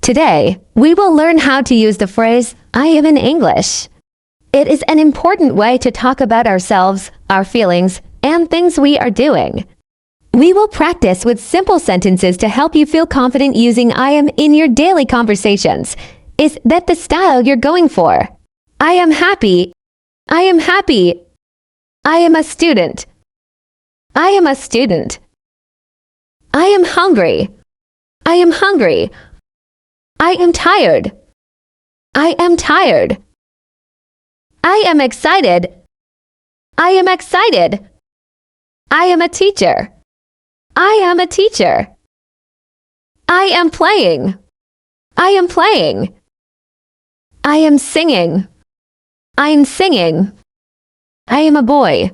Today, we will learn how to use the phrase, I am in English. It is an important way to talk about ourselves, our feelings, and things we are doing. We will practice with simple sentences to help you feel confident using I am in your daily conversations. Is that the style you're going for? I am happy. I am happy. I am a student. I am a student. I am hungry. I am hungry. I am tired. I am tired. I am excited. I am excited. I am a teacher. I am a teacher. I am playing. I am playing. I am singing. I am singing. I am a boy.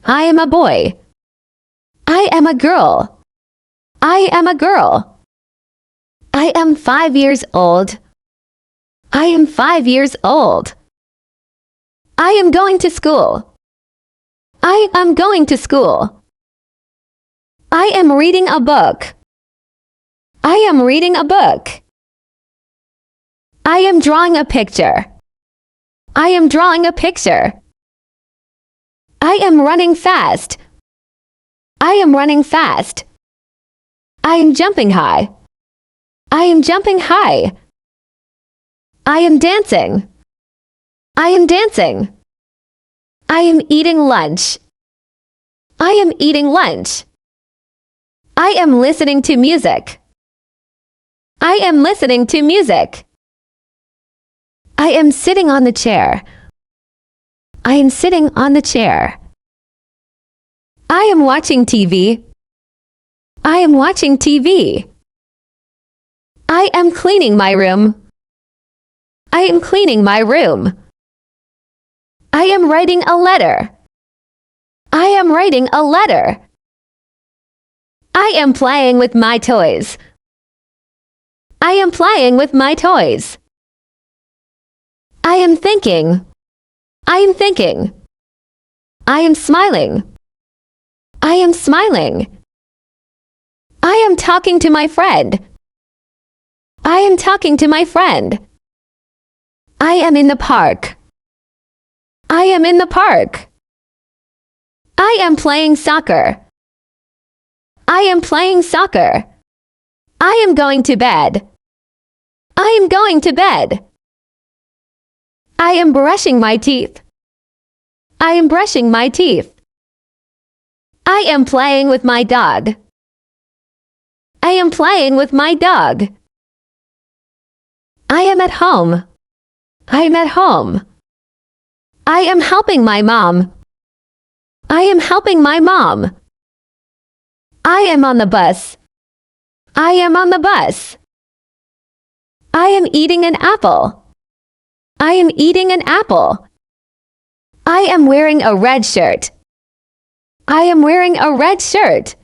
I am a boy. I am a girl. I am a girl. I am 5 years old. I am 5 years old. I am going to school. I am going to school. I am reading a book. I am reading a book. I am drawing a picture. I am drawing a picture. I am running fast. I am running fast. I am jumping high. I am jumping high. I am dancing. I am dancing. I am eating lunch. I am eating lunch. I am listening to music. I am listening to music. I am sitting on the chair. I am sitting on the chair. I am watching TV. I am watching TV. I am cleaning my room. I am cleaning my room. I am writing a letter. I am writing a letter. I am playing with my toys. I am playing with my toys. I am thinking. I am thinking. I am smiling. I am smiling. I am talking to my friend. I am talking to my friend. I am in the park. I am in the park. I am playing soccer. I am playing soccer. I am going to bed. I am going to bed. I am brushing my teeth. I am brushing my teeth. I am playing with my dog. I am playing with my dog. I am at home. I am at home. I am helping my mom. I am helping my mom. I am on the bus. I am on the bus. I am eating an apple. I am eating an apple. I am wearing a red shirt. I am wearing a red shirt.